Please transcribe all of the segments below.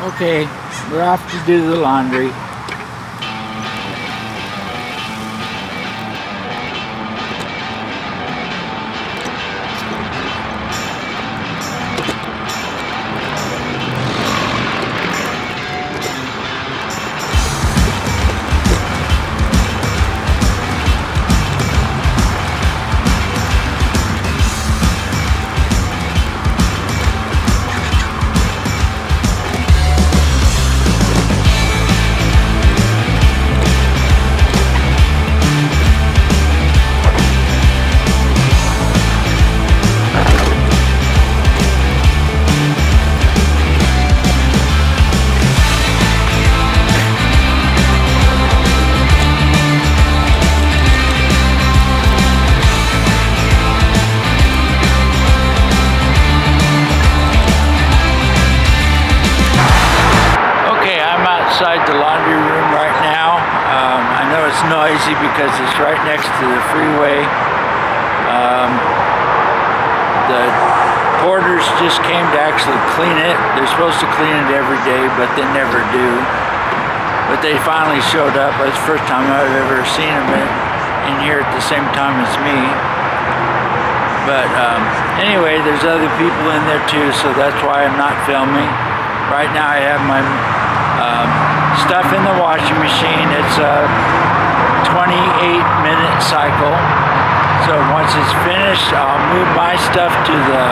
Okay, we're off to do the laundry. Outside the laundry room right now. I know it's noisy because it's right next to the freeway. The porters just came to actually clean it. They're supposed to clean it every day, but they never do. But they finally showed up. That's the first time I've ever seen them in here at the same time as me. But anyway, there's other people in there too, so that's why I'm not filming. Right now I have my stuff in the washing machine. It's a 28-minute cycle. So once it's finished, I'll move my stuff to the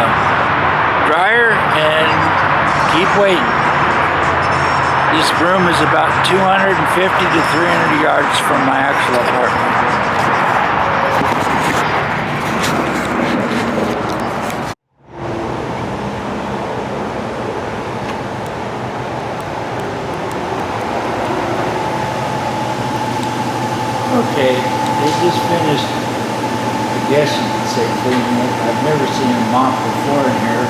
dryer and keep waiting. This room is about 250 to 300 yards from my actual apartment. Okay, they just finished, I guess you could say, cleaning it. I've never seen them mop the floor in here,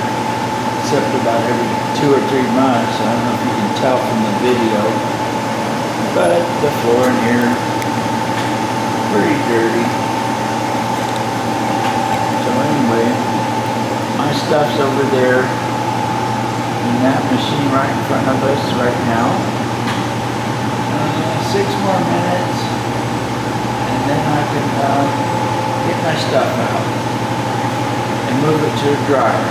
except about every 2 or 3 months. I don't know if you can tell from the video, but the floor in here, pretty dirty. So anyway, my stuff's over there in that machine right in front of us right now. 6 more minutes. And then I can get my stuff out and move it to a dryer.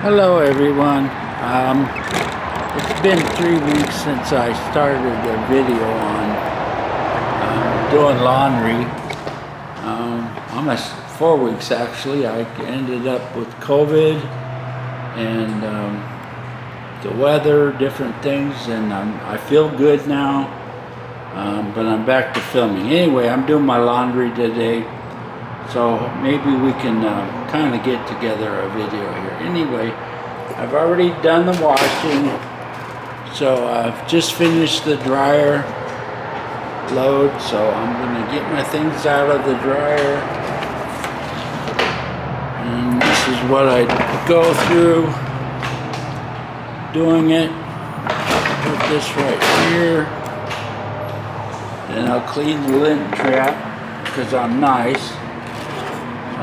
Hello everyone. It's been 3 weeks since I started a video on doing laundry. Almost 4 weeks actually. I ended up with COVID and the weather, different things, and I feel good now, but I'm back to filming. Anyway, I'm doing my laundry today, so maybe we can kind of get together a video here. Anyway, I've already done the washing, so I've just finished the dryer load, so I'm going to get my things out of the dryer, and this is what I go through doing it. Put this right here, and I'll clean the lint trap because I'm nice.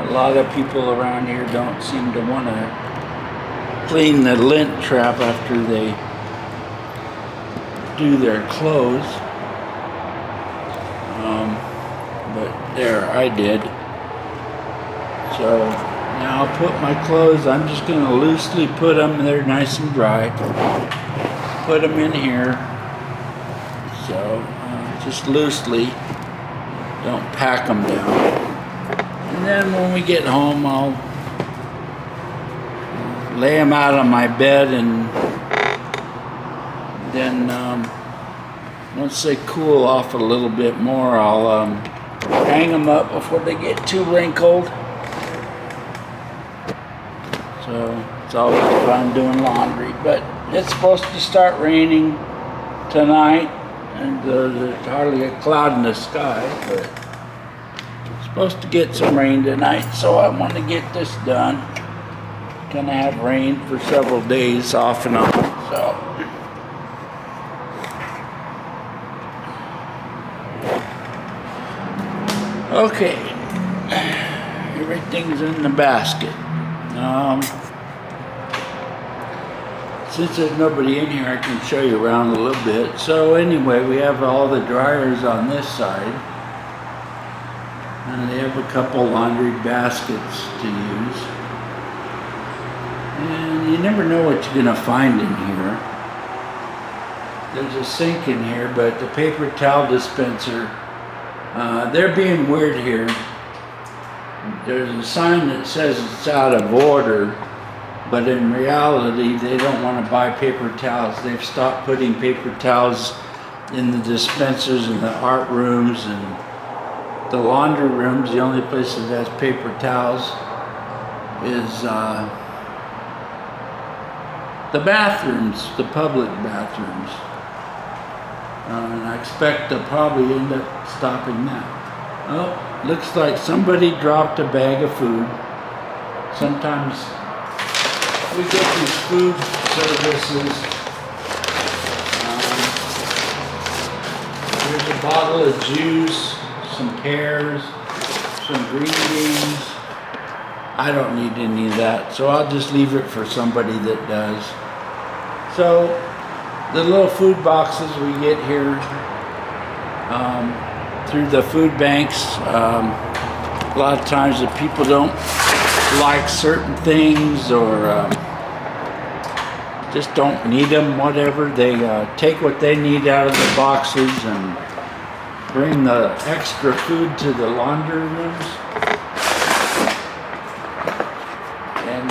A lot of people around here don't seem to want to clean the lint trap after they do their clothes, but there, I did. So now I'll put my clothes, I'm just going to loosely put them, they're nice and dry, put them in here, so just loosely, don't pack them down. And then when we get home, I'll lay them out on my bed, and then once they cool off a little bit more, I'll hang them up before they get too wrinkled. So it's always fun doing laundry, but it's supposed to start raining tonight, and there's hardly a cloud in the sky, but it's supposed to get some rain tonight, so I want to get this done. Gonna have rain for several days off and on, so. Okay, everything's in the basket. Since there's nobody in here, I can show you around a little bit. So anyway, we have all the dryers on this side. And they have a couple laundry baskets to use. And you never know what you're going to find in here. There's a sink in here, but the paper towel dispenser, they're being weird here. There's a sign that says it's out of order, but in reality, they don't want to buy paper towels. They've stopped putting paper towels in the dispensers in the art rooms and the laundry rooms. The only place that has paper towels is the bathrooms, the public bathrooms. And I expect they'll probably end up stopping that. Oh, looks like somebody dropped a bag of food. Sometimes we get these food services. Here's a bottle of juice, some pears, some green beans. I don't need any of that, so I'll just leave it for somebody that does. So the little food boxes we get here through the food banks, a lot of times the people don't like certain things or just don't need them, whatever. They take what they need out of the boxes and bring the extra food to the laundry rooms. And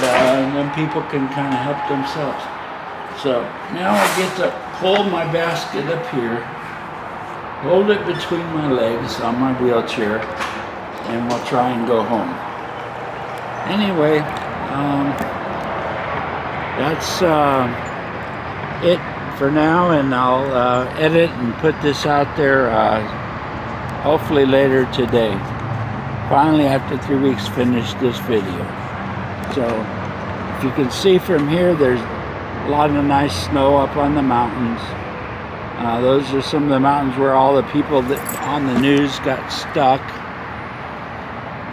then people can kind of help themselves. So now I get to pull my basket up here, hold it between my legs on my wheelchair, and we'll try and go home. Anyway, that's it for now, and I'll edit and put this out there hopefully later today. Finally, after 3 weeks, finished this video. So if you can see from here, there's a lot of nice snow up on the mountains. Those are some of the mountains where all the people that on the news got stuck.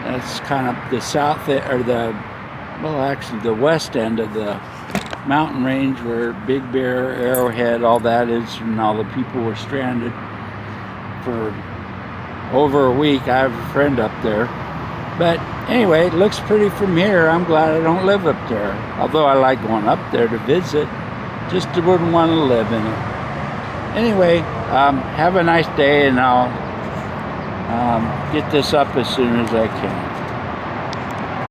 That's kind of the south, or actually the west end of the mountain range where Big Bear, Arrowhead, all that is, and all the people were stranded for over a week. I have a friend up there. But anyway, it looks pretty from here. I'm glad I don't live up there. Although I like going up there to visit, just wouldn't want to live in it. Anyway, have a nice day, and I'll get this up as soon as I can.